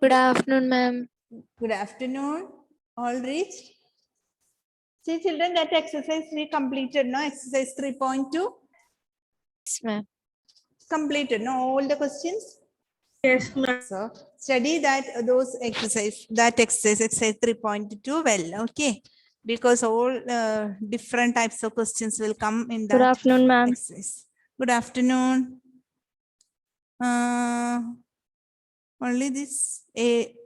Good afternoon, ma'am. Good afternoon. All reached? See, children, that exercise we completed, no? Exercise 3.2 Yes, ma'am. completed, no? All the questions? Yes, ma'am. So, study that those exercise 3.2 well, okay? Because all different types of questions will come in that Good afternoon, ma'am. exercise. Good afternoon. Only this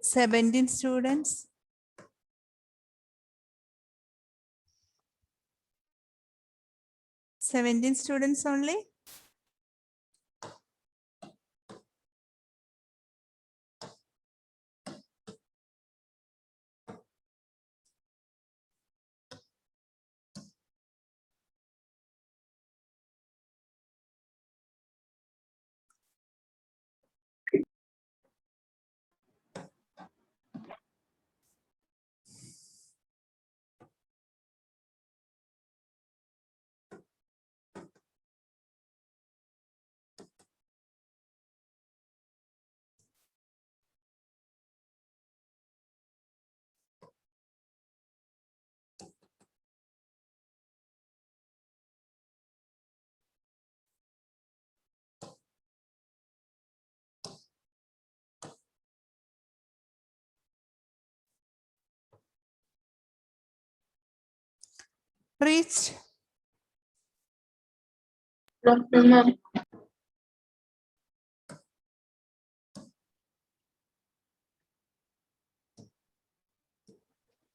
17 students. 17 students only. Reached. Good afternoon, ma'am.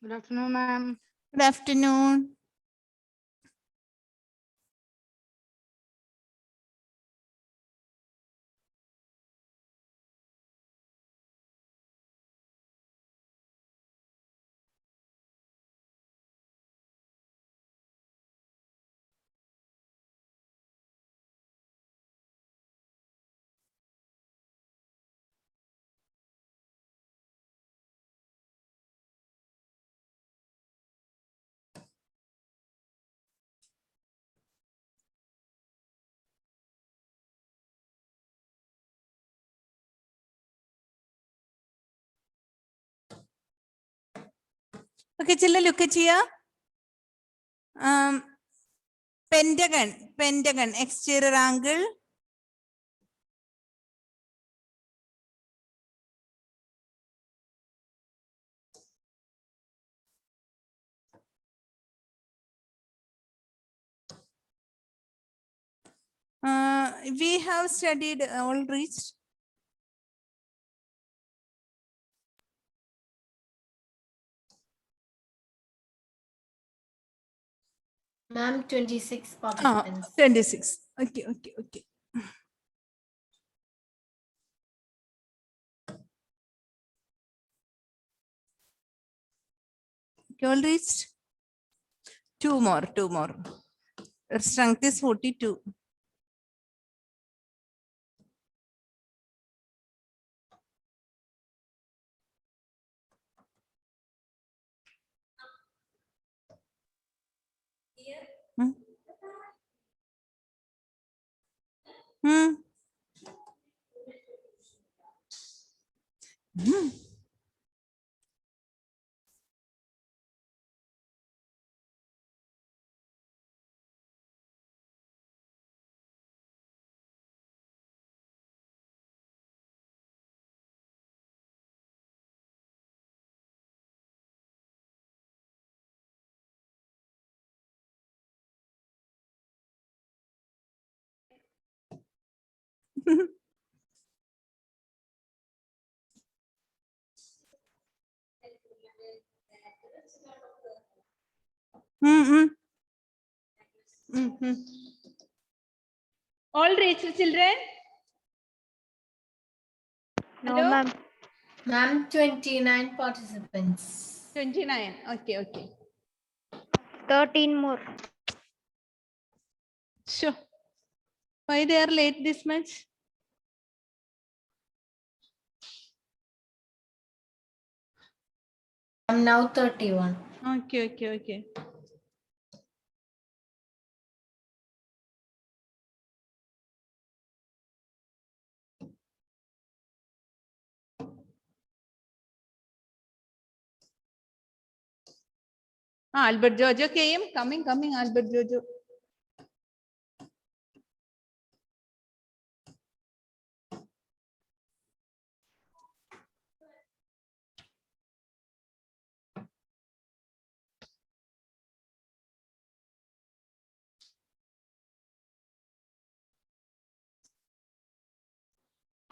Good afternoon, ma'am. Good afternoon. Okay, children, look at here. Pentagon, exterior angle. We have studied all reached. Ma'am, 26 participants. 26. Okay. Okay, all reached. Two more. Strength is 42. Hmm. Hmm. Hmm. All reached, children? No, Hello? ma'am. Ma'am, 29 participants. 29. Okay. 13 more. Sure. Why they are late this much? I'm now 31. Okay. Albert Jojo came. Coming, Albert Jojo.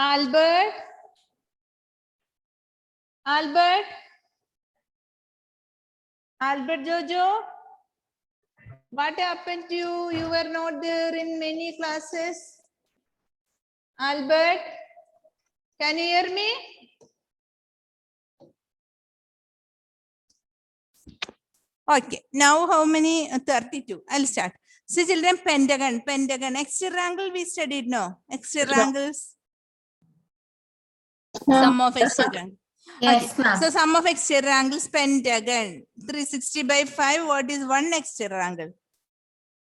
Albert. Albert Jojo. What happened to you? You were not there in many classes. Albert, can you hear me? Okay, now how many? 32. I'll start. See children, pentagon. Exterior angle we studied, no? Exterior angles. Sum of exterior. Yes, Okay. ma'am. So sum of exterior angles, pentagon. 360 by 5. What is one exterior angle?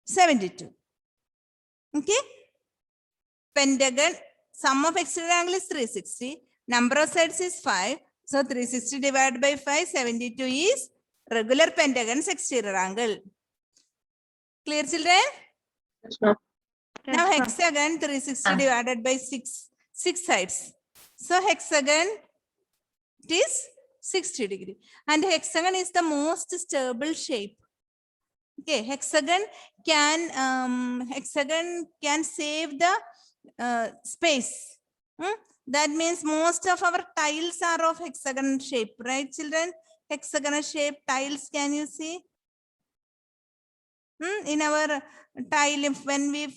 72. Okay. Pentagon. Sum of exterior angle is 360. Number of sides is 5. So 360 divided by 5, 72 is regular pentagon's exterior angle. Clear, children? Yes, ma'am. Now hexagon 360 divided by 6 sides. So hexagon it is 60 degree. And hexagon is the most stable shape. Okay, hexagon can save the space. That means most of our tiles are of hexagon shape, right, children? Hexagonal shape tiles, can you see? In our tile, when we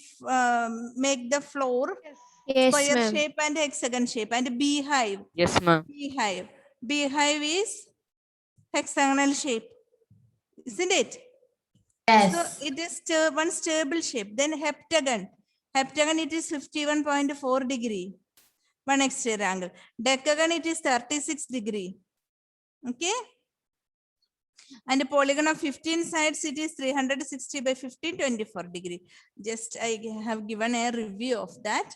make the floor, Yes, square ma'am. shape and hexagon shape, and beehive. Yes, ma'am. Beehive is hexagonal shape, isn't it? Yes. So it is one stable shape. Then heptagon. Heptagon, it is 51.4 degree. One exterior angle. Decagon, it is 36 degree. Okay. And a polygon of 15 sides, it is 360 by 15, 24 degree. Just I have given a review of that.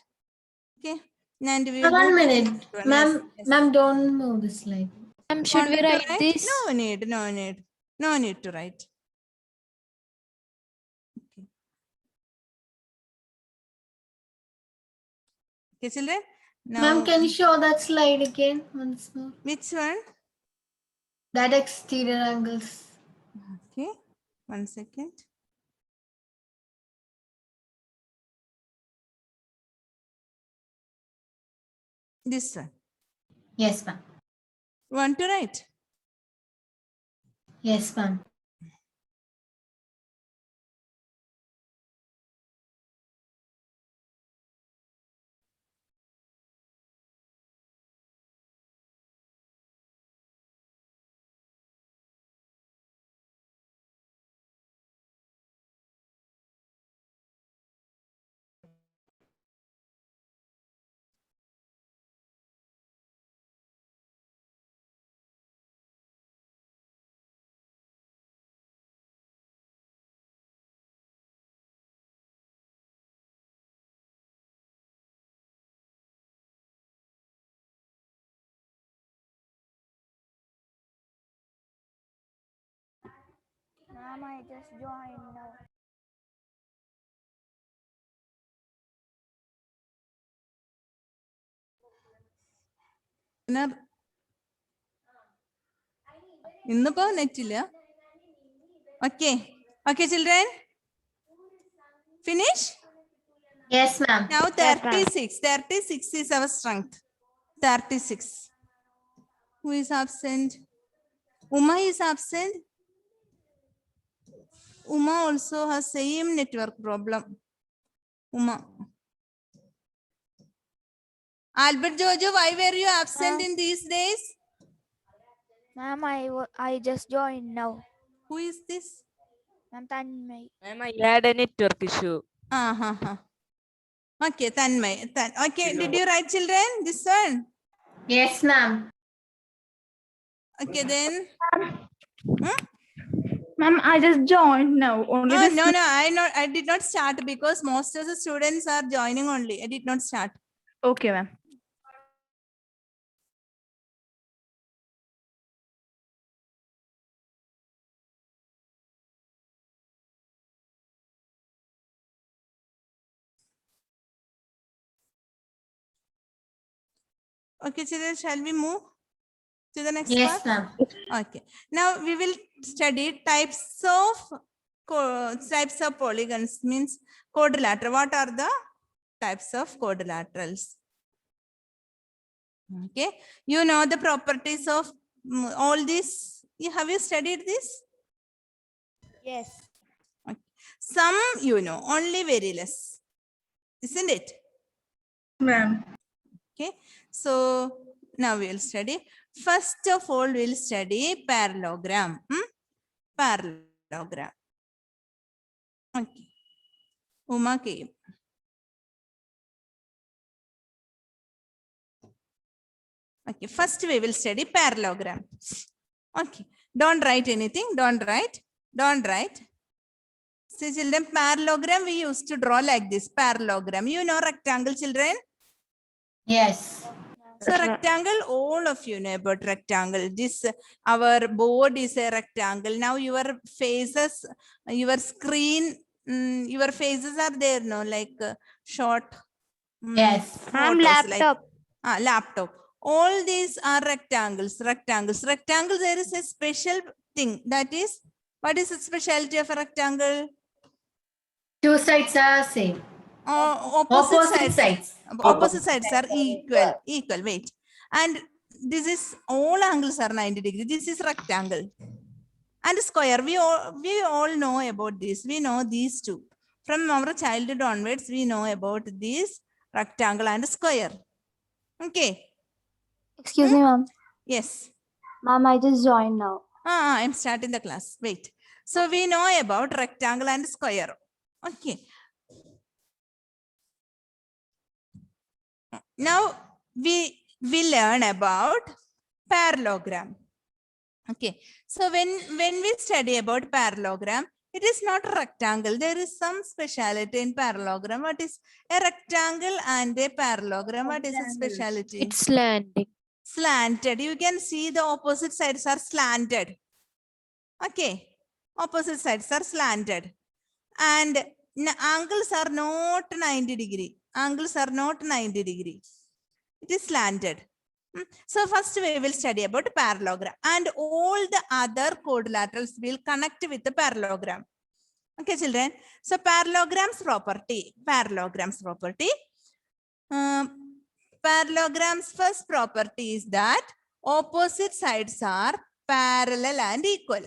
Okay. And we will One go to minute. next one. Ma'am, Yes. ma'am, don't move the slide. Ma'am, should we Wanted to write this? No need. No need to write. Okay, children. Now, Ma'am, can you show that slide again once more? which one? That exterior angles. Okay, 1 second. This one. Yes, ma'am. Want to write? Yes, ma'am. Ma'am, I just joined now. ഇന്നിപ്പോ നെറ്റില്ല. Okay. Okay, children. Finish? Yes, ma'am. Now 36. 36 is our strength. 36. Who is absent? Uma is absent. Uma also has same network problem. Uma. Albert Jojo, why were you absent in these days? Ma'am, I just joined now. Who is this? Ma'am, Tanmay. Ma'am, I had a network issue. Okay, Tanmay. Okay, did you write, children? This one? Yes, ma'am. Okay, then. Ma'am, I just joined now. Only Oh, this. no, I did not start because most of the students are joining only. I did not start. Okay, ma'am. Okay, children, shall we move to the next Yes, part? ma'am. Okay. Now we will study types of polygons, means quadrilateral. What are the types of quadrilaterals? Okay. You know the properties of all these. Have you studied this? Yes. Some you know, only very less. Isn't it? Ma'am. Okay. So now we will study. First of all, we'll study parallelogram. Parallelogram. Okay. Uma came. Okay. First we will study parallelogram. Okay. Don't write anything. Don't write. Don't write. See, children, parallelogram we used to draw like this. Parallelogram. You know rectangle, children? Yes. So rectangle, all of you know about rectangle. This our board is a rectangle. Now your faces, your screen, your faces are there, no, like short. Yes. Photos, laptop. like laptop. All these are rectangles. Rectangles. Rectangle. There is a special thing. That is, what is the specialty of a rectangle? Two sides are same. Opposite sides. sides. Opposite sides are equal. Equal. Wait. And this is, all angles are 90 degrees. This is rectangle. And square. We all know about this. We know these two. From our childhood onwards, we know about this rectangle and square. Okay. Excuse me, ma'am. Yes. Ma'am, I just joined now. I'm starting the class. Wait. So we know about rectangle and square. Okay. Now we learn about parallelogram. Okay. So when we study about parallelogram, it is not a rectangle. There is some speciality in parallelogram. What is a rectangle and a parallelogram? What is its speciality? It's slanting. Slanted. You can see the opposite sides are slanted. Okay. Opposite sides are slanted. And angles are not 90 degree. Angles are not 90 degree. It is slanted. So first we will study about parallelogram, and all the other quadrilaterals will connect with the parallelogram. Okay, children. So parallelogram's property. Parallelogram's property. Parallelogram's first property is that opposite sides are parallel and equal.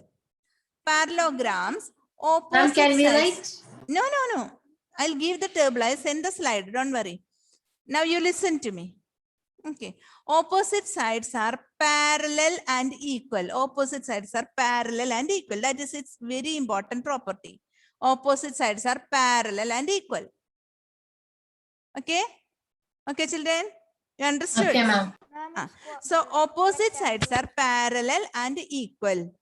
Parallelograms, Ma'am, opposite can we sides. write? No. I'll give the table. I'll send the slide. Don't worry. Now you listen to me. Okay. Opposite sides are parallel and equal. Opposite sides are parallel and equal. That is its very important property. Opposite sides are parallel and equal. Okay. Okay, children. You understood? Okay, ma'am. So opposite sides are parallel and equal.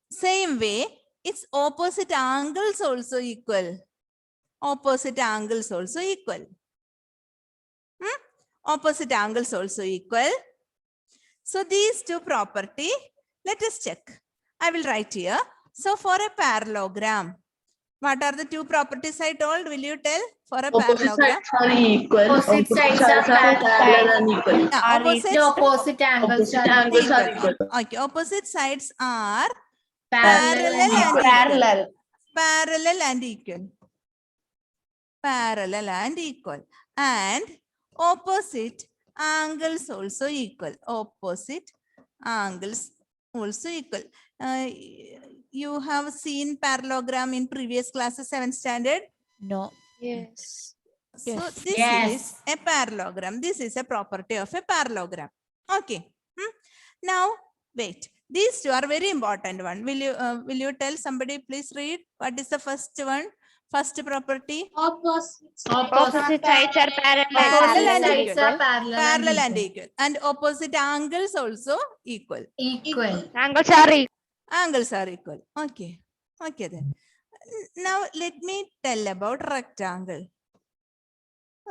Same way, its opposite angles also equal. Opposite angles also equal. Opposite angles also equal. So these two property, let us check. I will write here. So for a parallelogram, what are the two properties I told? Will you tell for a parallelogram? Are equal. Opposite sides are parallel and equal. Yeah, The opposite angles Opposite are angles are equal. equal. Okay, opposite sides are parallel and equal. parallel and equal. Parallel and equal. And opposite angles also equal. Opposite angles also equal. You have seen parallelogram in previous classes, 7th standard? No. Yes. So Yes. this Yes. is a parallelogram. This is a property of a parallelogram. Okay. Now wait. These two are very important one. Will you tell somebody? Please read. What is the first one? First property. Opposite sides are parallel. Parallel and Opposite sides equal. are Parallel and equal. equal. And opposite angles also equal. Equal. Angles are equal. Angles are equal. Okay. Okay then. Now let me tell about rectangle.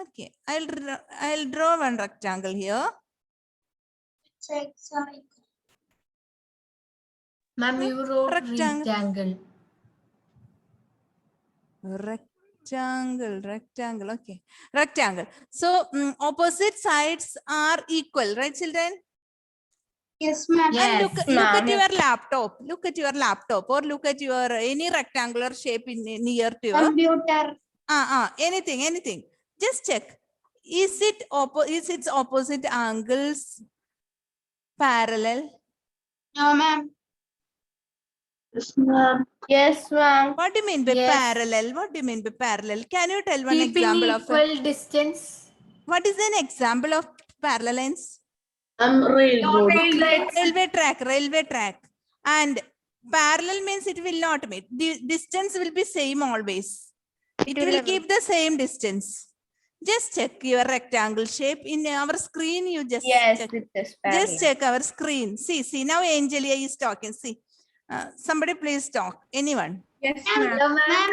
Okay. I'll draw one rectangle here. Ma'am, you wrote Rectangle. rectangle. Rectangle. rectangle. Okay, rectangle. So opposite sides are equal, right, children? Yes, ma'am. And Yes. look at your laptop. Look at your laptop, or look at your any rectangular shape in near to your Computer. anything. Just check. Is its opposite angles parallel? No, ma'am. Yes, ma'am. Yes, ma'am. What do you mean by Yes. parallel? What do you mean by parallel? Can you tell one Keeping example of equal distance. what is an example of parallel lines? Railroad. Railway track. And parallel means it will not meet. The distance will be same always. It will keep the same distance. Just check your rectangle shape in our screen. You just check. it is Just check our screen. See. Now Angelia is talking. See. Somebody please talk. Anyone? Yes, Hello, ma'am.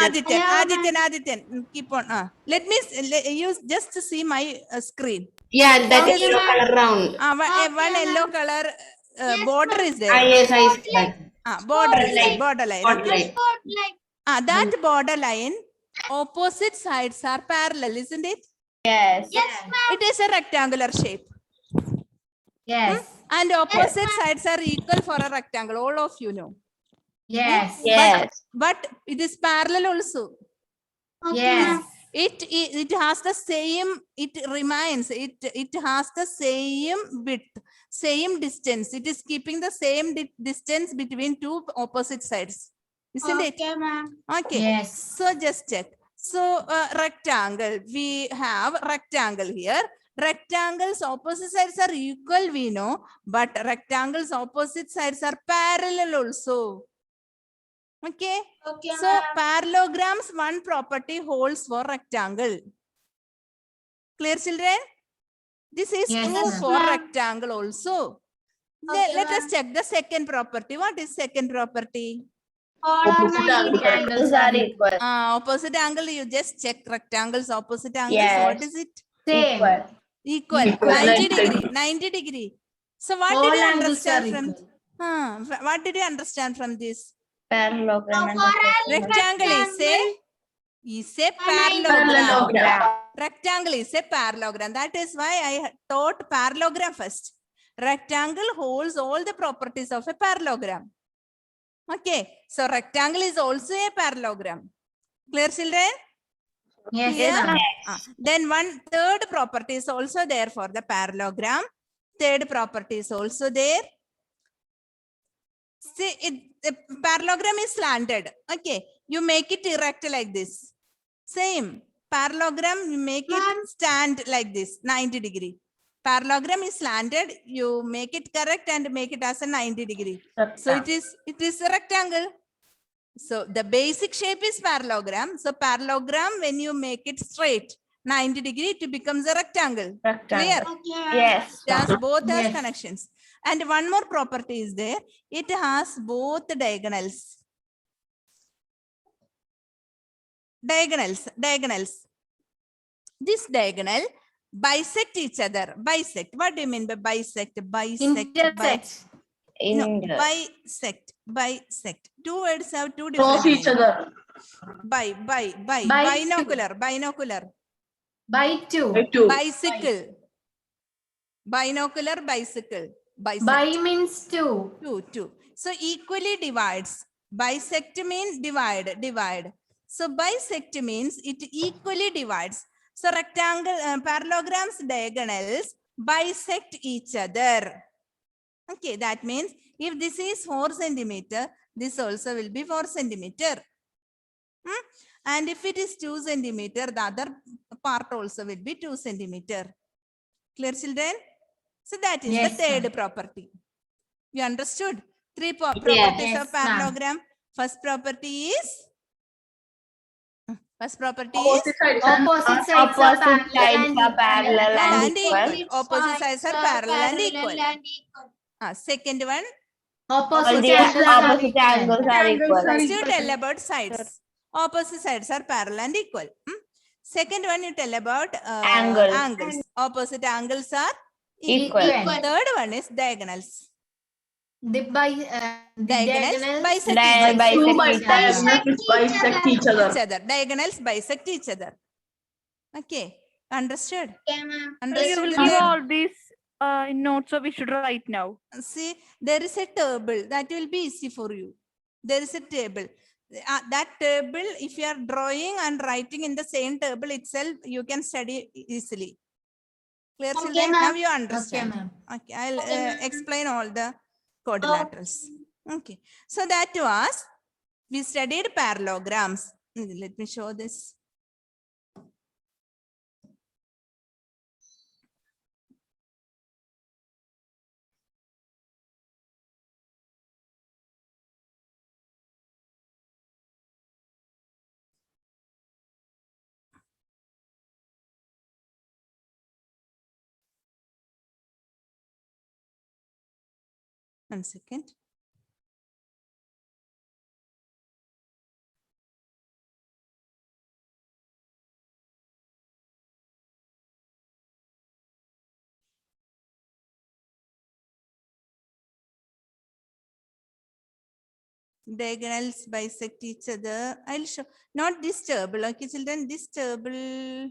Adityan. Keep on. Let me use just to see my screen. Yeah, that Okay, is yellow color round. One yellow color border is Ah, there. yes, I see that. Border line. Okay. That border line, opposite sides are parallel, isn't it? Yes. It is a rectangular shape. Yes. And opposite sides are equal for a rectangle. All of you know. Yes. Yes. But it is parallel also. Yes. It has the same, it has the same width, same distance. It is keeping the same distance between two opposite sides. Isn't it? Okay, ma'am. Okay. Yes. So just check. So rectangle, we have rectangle here. Rectangles opposite sides are equal, we know, but rectangles opposite sides are parallel also. Okay. Okay, So parallelograms, one property holds for rectangle. Clear, children? This is Yes, true ma'am. for rectangle also. Let us check the second property. What is second property? Opposite Angles are equal. Opposite angle, you just check rectangles, opposite angles. Yes. What is it? Same. Equal. Equal. 90 degree. 90 degree. So what All did you angles are understand from? equal. What did you understand from this? Parallelogram. Rectangle is a parallelogram. Rectangle is a parallelogram. That is why I taught parallelogram first. Rectangle holds all the properties of a parallelogram. Okay. So rectangle is also a parallelogram. Clear, children? Yes, Clear? ma'am. Then one third property is also there for the parallelogram. Third property is also there. See, the parallelogram is slanted. Okay. You make it erect like this. Same. Parallelogram, you make it stand like this, 90 degree. Parallelogram is slanted. You make it correct and make it as a 90 degree. So it is a rectangle. So the basic shape is parallelogram. So parallelogram, when you make it straight, 90 degree, it becomes a rectangle. Clear? Yes. It has both has Yes. connections. And one more property is there. It has both diagonals. Diagonals. This diagonal bisect each other. Bisect. What do you mean by bisect? Intersect. Bisect. Two words have two Cross different each meanings. other. Binocular. By two. By two. Bicycle. Binocular, bicycle. Bisect. By means two. Two. So equally divides. Bisect means divide. So bisect means it equally divides. So rectangle, parallelograms, diagonals bisect each other. Okay, that means if this is 4 centimeter, this also will be 4 centimeter. And if it is 2 centimeter, the other part also will be 2 centimeter. Clear, children? So that is Yes, the third ma'am. property. You understood? Three properties Yes, of ma'am. parallelogram. First property is Opposite sides Opposite sides are parallel and equal. Opposite sides are parallel and equal. Second one, Opposite Opposite angles are equal. first you tell about sides. Opposite sides are parallel and equal. Second one you tell about angles. Opposite angles are equal. Equal. Third one is diagonals. The Diagonals bisect diagonals each Two other. diagonals bisect each other. Diagonals bisect each other. Okay, understood? Okay, ma'am. You Understood? will There- give all these in notes, so we should write now. See, there is a table that will be easy for you. There is a table. That table, if you are drawing and writing in the same table itself, you can study easily. Clear, Okay, children? ma'am. Now you Okay, understand. ma'am. Okay, I'll Okay, ma'am. explain all the quadrilaterals. Okay, so that was, we studied parallelograms. Let me show this. 1 second. Diagonals bisect each other. I'll show, not this table. Okay, children, this table.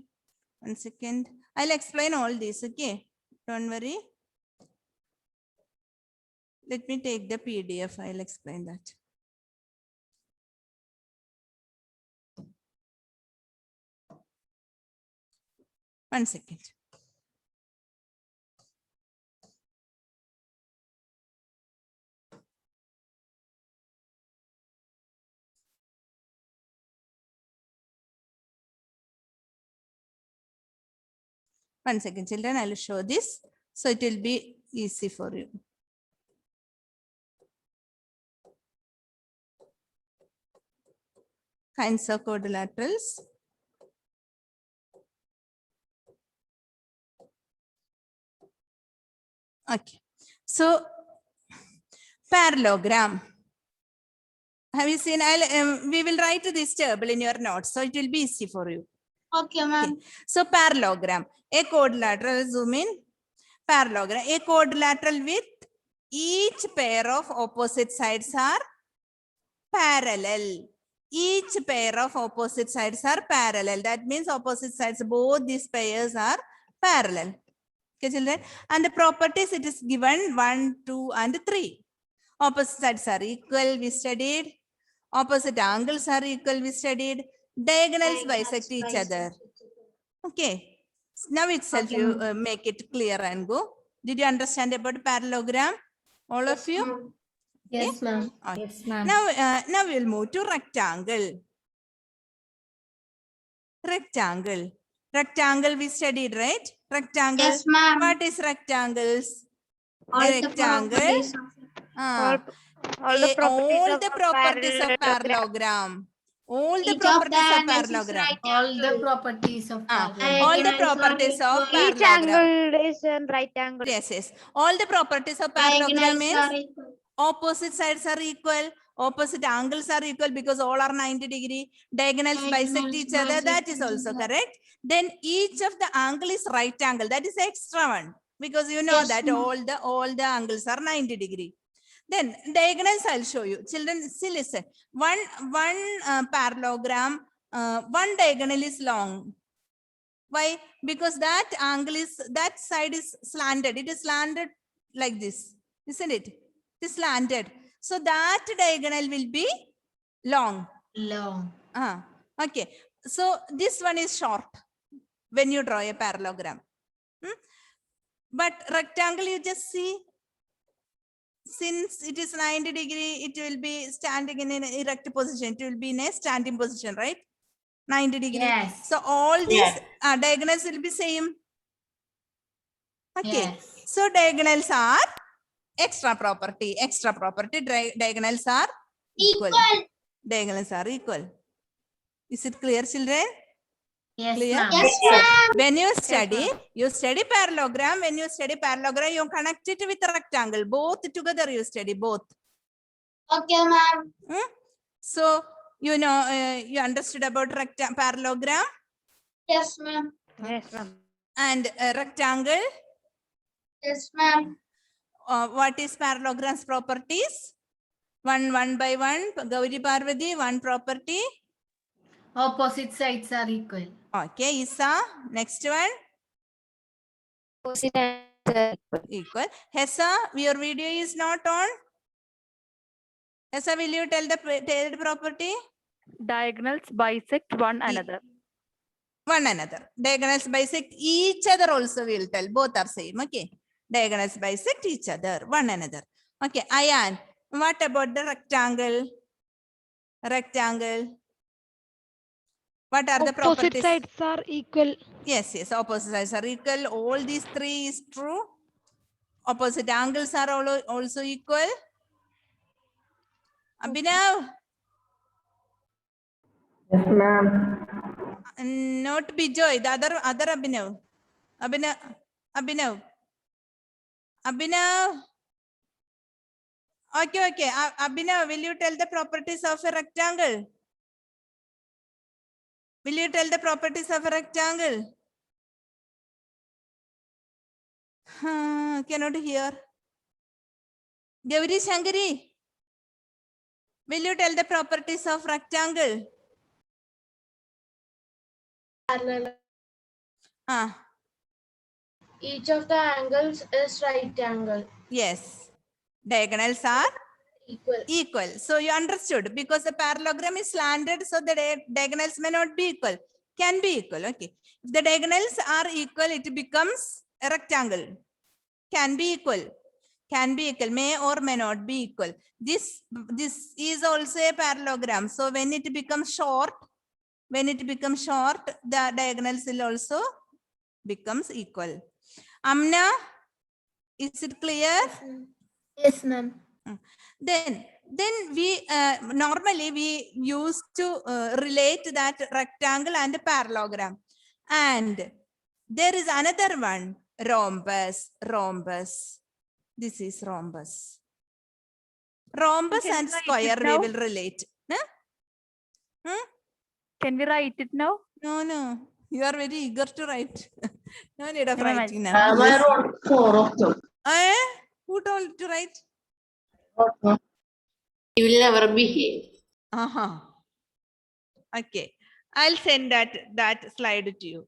1 second. I'll explain all this. Okay, don't worry. Let me take the PDF. I'll explain that. One second. One second, children. I'll show this. So it will be easy for you. Kinds of quadrilaterals. Okay. So parallelogram. Have you seen? We will write this table in your notes, so it will be easy for you. Okay, ma'am. So parallelogram, a quadrilateral, zoom in. Parallelogram, a quadrilateral with each pair of opposite sides are parallel. Each pair of opposite sides are parallel. That means opposite sides, both these pairs are parallel. Okay, children. And the properties, it is given 1, 2, and 3. Opposite sides are equal, we studied. Opposite angles are equal, we studied. Diagonals bisect each other. Okay. Now itself Okay, you make it clear and go. Did you understand about parallelogram? All of you? Yes, ma'am. Okay. Yes, ma'am. Now we'll move to rectangle. Rectangle. Rectangle we studied, right? Rectangle. Yes, ma'am. What is rectangles? All A the rectangle. properties of Ah, All the properties all of the a properties of parallelogram. parallelogram. All the each of properties the of angles is parallelogram. right All the angle. properties of All the parallelogram. properties of Each Each parallelogram. angle is a right angle. Yes, yes. All the properties of parallelogram Diagonals means are equal. opposite sides are equal, opposite angles are equal because all are 90 degree. Diagonals bisect each other. That is also correct. Then each of the angle is right angle. That is extra one because you know Yes, that ma'am. all the angles are 90 degree. Then diagonals I'll show you. Children, see, listen. One parallelogram, one diagonal is long. Why? Because that angle is, that side is slanted. It is slanted like this, isn't it? It is slanted. So that diagonal will be long. Long. Okay. So this one is short when you draw a parallelogram. But rectangle, you just see, since it is 90 degree, it will be standing in an erect position. It will be in a standing position, right? 90 degree. Yes. So all these Yes. diagonals will be same. Okay. Yes. So diagonals are extra property. Extra property. Diagonals are equal. Diagonals are equal. Is it clear, children? Yes, Clear? ma'am. Yes, ma'am. When you study parallelogram. When you study parallelogram, you connect it with a rectangle. Both together you study both. Okay, ma'am. So you know you understood about parallelogram Yes, ma'am. Yes, ma'am. and rectangle. Yes, ma'am. what is parallelogram's properties? One by one. Gauri Parvati, one property. Opposite sides are equal. Okay, Isa. Next one. Opposite answer. Equal. Hessa, your video is not on. Hessa, will you tell the third property? Diagonals bisect one another. One another. Diagonals bisect each other also we will tell. Both are same. Okay. Diagonals bisect each other. One another. Okay. Ayan. What about the rectangle? Rectangle. What are the properties? Opposite sides are equal. Yes, yes. Opposite sides are equal. All these three is true. Opposite angles are also equal. Abhinav. Yes, ma'am. Not Bijoy. The other Abhinav. Abhinav. Okay. Abhinav, will you tell the properties of a rectangle? Will you tell the properties of a rectangle? Cannot hear. Gauri Shankari, will you tell the properties of rectangle? Each of the angles is right angle. Yes. Diagonals are Equal. So you understood, because the parallelogram is slanted, so the diagonals may not be equal. Can be equal. Okay. If the diagonals are equal, it becomes a rectangle. Can be equal. Can be equal. May or may not be equal. This is also a parallelogram. So when it becomes short, the diagonals will also becomes equal. Amna, is it clear? Yes, ma'am. Then we normally we used to relate that rectangle and parallelogram, and there is another one, rhombus. This is rhombus. Rhombus Can and I write square it we now? will relate. Can we write it now? No, you are very eager to write. No need of No, ma'am, writing now. I wrote 4 of them. Who told to write? You will never behave. Okay, I'll send that slide to you,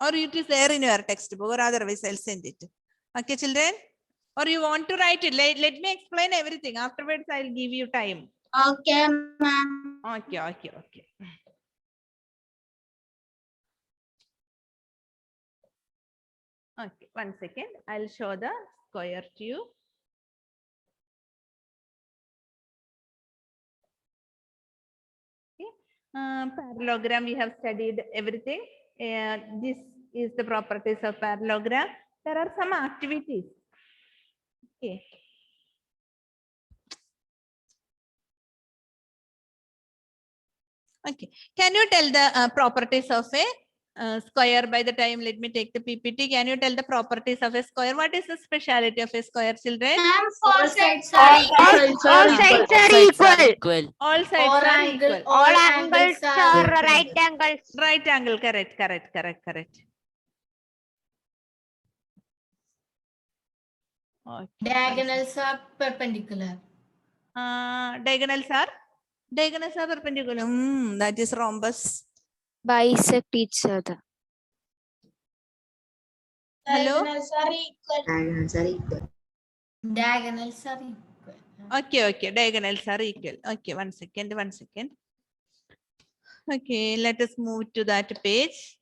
or it is there in your textbook, or otherwise I'll send it. Okay, children, or you want to write it? Let me explain everything. Afterwards, I'll give you time. Okay, ma'am. Okay. Okay, 1 second. I'll show the square to you. Okay. Parallelogram, we have studied everything. This is the properties of parallelogram. There are some activities. Okay. Okay. Can you tell the properties of a square by the time? Let me take the PPT. Can you tell the properties of a square? What is the speciality of a square, children? Ma'am, All sides are equal. All sides are equal. All sides All are angle, equal. all angles are right angles. Right angle, correct. Okay. diagonals are perpendicular. Diagonals are perpendicular. That is rhombus. Bisect each other. Hello? Diagonals are equal. Diagonals are equal. Okay. Diagonals are equal. Okay, 1 second. Okay, let us move to that page.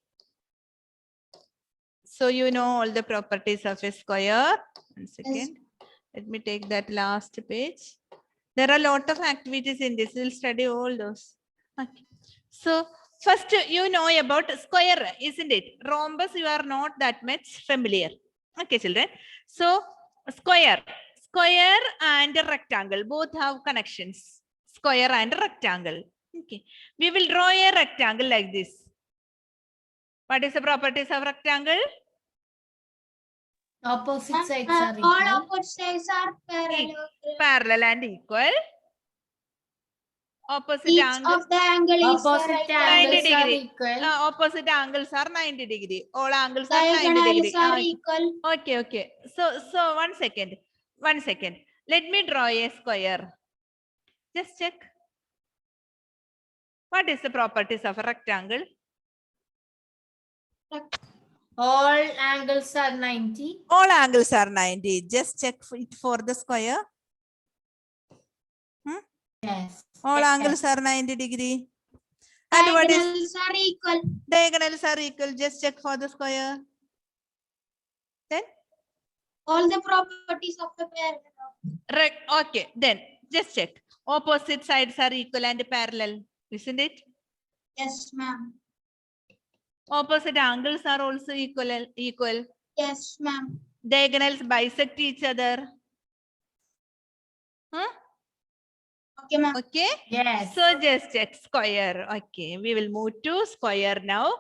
So you know all the properties of a square. 1 second. Let me take that last page. There are a lot of activities in this. We'll study all those. Okay. So first you know about square, isn't it? Rhombus, you are not that much familiar. Okay, children. So square and a rectangle both have connections. Square and rectangle. Okay. We will draw a rectangle like this. What is the properties of rectangle? Opposite sides are All equal. opposite sides are Parallel and equal. Opposite Each angle. of the angle is Opposite right 90 angles are degree. equal. Opposite angles are 90 degree. All angles are 90 Diagonals degree. are equal. Okay. So 1 second. 1 second. Let me draw a square. Just check. What is the properties of a rectangle? All angles are 90. All angles are 90. Just check it for the square. Yes. All angles are 90 degree. And what is Diagonals are equal. diagonals are equal? Just check for the square. Then All the properties of a parallel. okay. Then just check. Opposite sides are equal and parallel, isn't it? Yes, ma'am. Opposite angles are also equal. Yes, ma'am. Diagonals bisect each other. Huh? Okay, ma'am. Okay. Yes. So just check square. Okay, we will move to square now.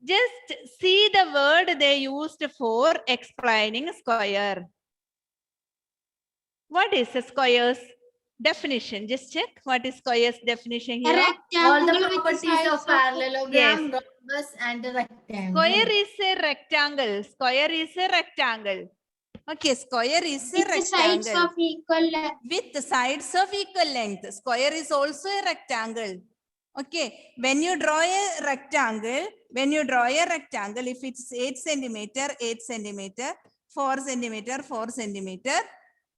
Just see the word they used for explaining square. What is a square's definition? Just check. What is square's definition A here? All the rectangle with properties sides of parallelogram, Yes. rhombus, and a rectangle. Square is a rectangle. Square is a rectangle. Okay, square is a with the sides rectangle. of equal length. With the sides of equal length. Square is also a rectangle. Okay, when you draw a rectangle, if it's 8 centimeter, 8 centimeter, 4 centimeter, 4 centimeter,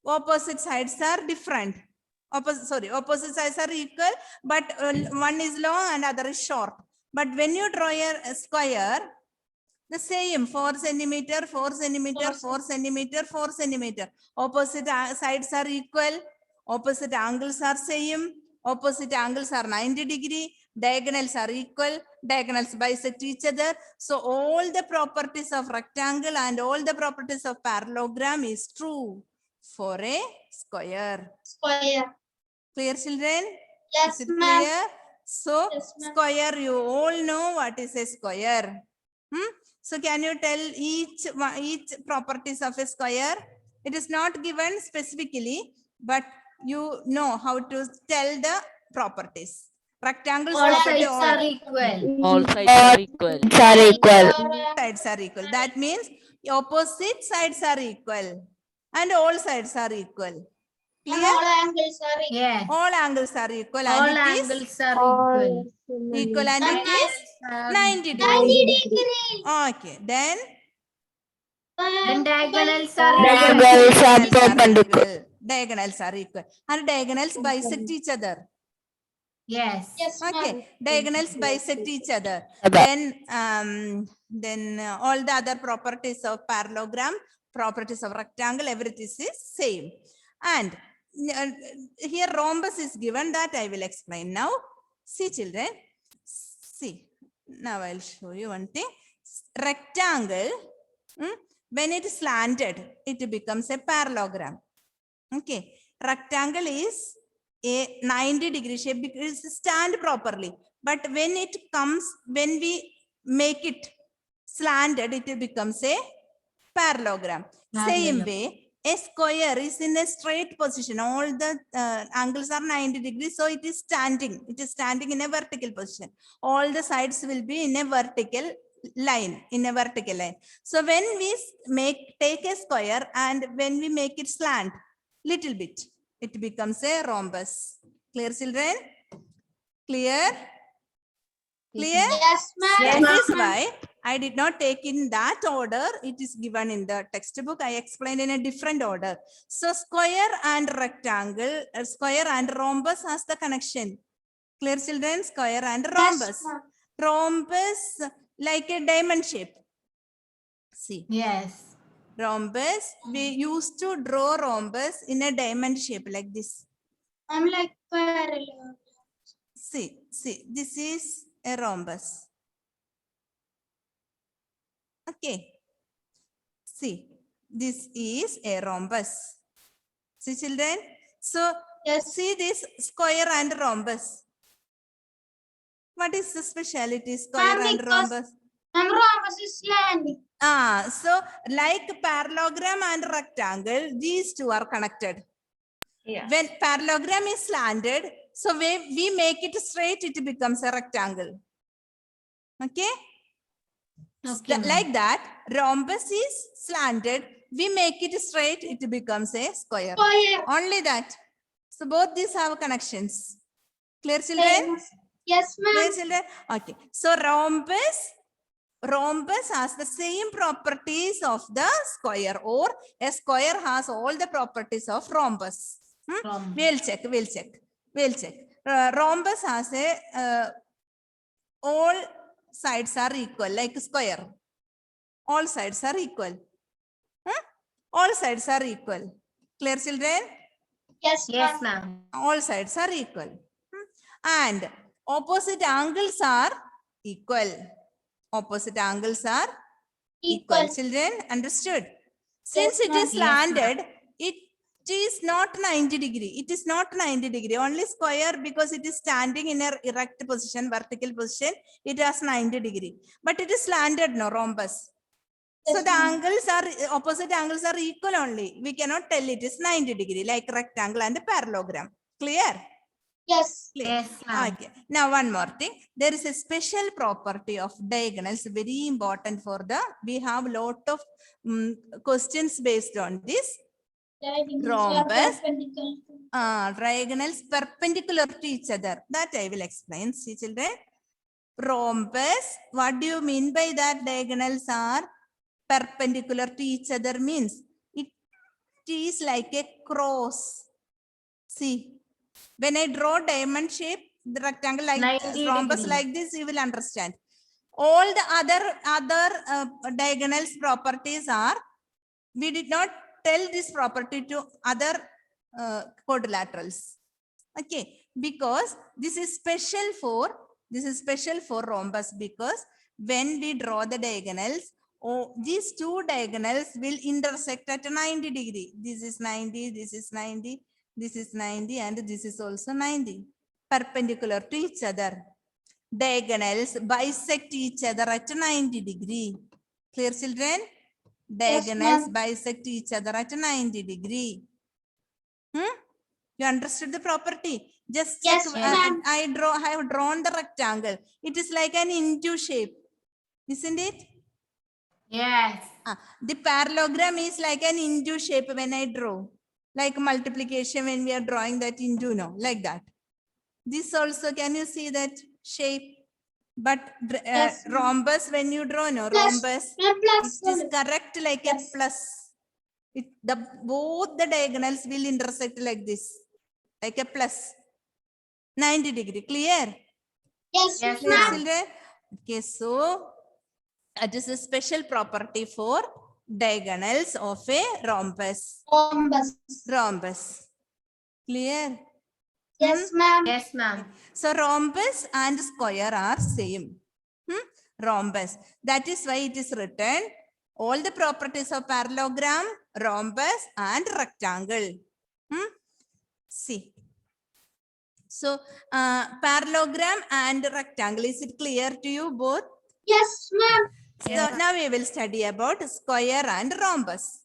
opposite sides are different. Opposite sides are equal, but one is long and other is short. But when you draw a square, the same 4 centimeter, 4 centimeter, 4 centimeter, 4 centimeter. Opposite sides are equal. Opposite angles are same. Opposite angles are 90 degree. Diagonals are equal. Diagonals bisect each other. So all the properties of rectangle and all the properties of parallelogram is true for a square. Square. Clear, children? Yes, Is it ma'am. clear? So Yes, ma'am. square, you all know what is a square. So can you tell each properties of a square? It is not given specifically, but you know how to tell the properties. Rectangles All property, sides are equal. All sides are equal. sides are equal. That means opposite sides are equal and all sides are equal. And Clear? all angles are equal. Yes. All angles are equal All and it is angles are equal. equal and it is Are 90 degree. 90 degree. Okay, then Then diagonals are diagonals are perpendicular. Diagonals are equal and diagonals bisect each other. Yes. Yes, ma'am. Okay, diagonals bisect each other. Then all the other properties of parallelogram, properties of rectangle, everything is same. And here rhombus is given, that I will explain now. See, children. See, now I'll show you one thing. Rectangle, when it is slanted, it becomes a parallelogram. Okay, rectangle is a 90 degree shape because it stand properly. But when we make it slanted, it becomes a parallelogram. Same way, a square is in a straight position. All the angles are 90 degrees. So it is standing. It is standing in a vertical position. All the sides will be in a vertical line. So when we take a square and when we make it slant little bit, it becomes a rhombus. Clear, children? Clear? Clear? Yes, ma'am. That is why I did not take in that order. It is given in the textbook. I explained in a different order. So square and rectangle, square and rhombus has the connection. Clear, children? Square and rhombus. ma'am. Rhombus like a diamond shape. See. Yes. Rhombus, we used to draw rhombus in a diamond shape like this. I'm like parallel. See, this is a rhombus. Okay. See, this is a rhombus. See, children? So, Yes. see this square and rhombus. What is the speciality square and because- rhombus? And rhombus is slanting. So like parallelogram and rectangle, these two are connected. Yeah. When parallelogram is slanted, so when we make it straight, it becomes a rectangle. Okay? Okay, ma'am. Like that, rhombus is slanted. we make it straight, it becomes a square. Square. Only that. So both these have connections. Clear, children? Yes, Clear, ma'am. children? Okay. So rhombus has the same properties of the square, or a square has all the properties of rhombus. We'll check. Rhombus has a all sides are equal, like square. All sides are equal. All sides are equal. Clear, children? Yes, Yes, ma'am. ma'am. All sides are equal. And opposite angles are equal. Opposite angles are equal. Equal. Children, understood? Since Yes, it ma'am. is Yes, ma'am. slanted, it is not 90 degree. It is not 90 degree. Only square, because it is standing in a erect position, vertical position, it has 90 degree. But it is slanted, no, rhombus. So Yes, the ma'am. angles are, opposite angles are equal only. We cannot tell it is 90 degree, like rectangle and parallelogram. Clear? Yes. Clear. Yes, ma'am. Okay. Now one more thing. There is a special property of diagonals, very important for the, we have lot of questions based on this. Diagonals are Rhombus. perpendicular. Diagonals perpendicular to each other. That I will explain. See, children. Rhombus, what do you mean by that? Diagonals are perpendicular to each other means it is like a cross. See, when I draw diamond shape, the rectangle like 90 rhombus degree. like this, you will understand. All the other diagonals properties are, we did not tell this property to other quadrilaterals. Okay, because this is special for rhombus, because when we draw the diagonals, these two diagonals will intersect at 90 degree. This is 90, this is 90, this is 90, and this is also 90. Perpendicular to each other. Diagonals bisect each other at 90 degree. Clear, children? Diagonals bisect each other at 90 degree. You understood the property? Just check. Yes, ma'am. I have drawn the rectangle. It is like an into shape, isn't it? Yes. The parallelogram is like an into shape when I draw, like multiplication when we are drawing that into, no, like that. This also, can you see that shape? But Yes, ma'am. rhombus, when you draw, no, Plus. rhombus, Plus. it is correct like Yes. a plus. Both the diagonals will intersect like this, like a plus. 90 degree. Clear? Yes, Yes, Clear, ma'am. children? Okay, so it is a special property for diagonals of a rhombus. Rhombus. Clear? Yes, ma'am. Yes, ma'am. So rhombus and square are same. Rhombus. That is why it is written all the properties of parallelogram, rhombus, and rectangle. See. So parallelogram and rectangle, is it clear to you both? Yes, ma'am. So now we will study about square and rhombus.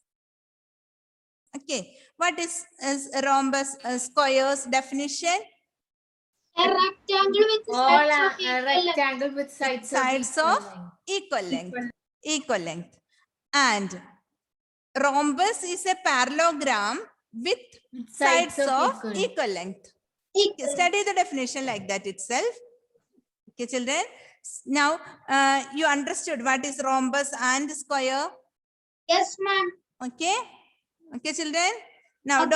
Okay, what is rhombus, square's definition? A rectangle with All sides are of a equal length. rectangle with sides Sides of of equal length. Equal length. And rhombus is a parallelogram with sides of equal length. Okay, study the definition like that itself. Okay, children. Now you understood what is rhombus and square. Yes, ma'am. Okay. Okay, children. Now Okay,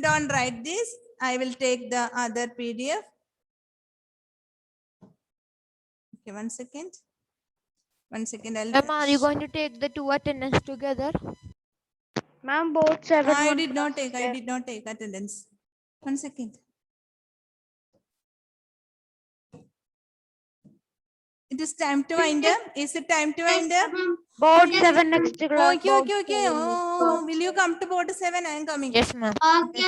don't write this. I will take the other PDF. Okay, 1 second. 1 second. Ma'am, are you going to take the two attendance together? Ma'am, both 7. I did not take attendance. 1 second. It is time to wind up. Is it time to wind up? Board 7 next class. Okay. Oh, will you come to board 7? I am coming. Yes, ma'am. Okay.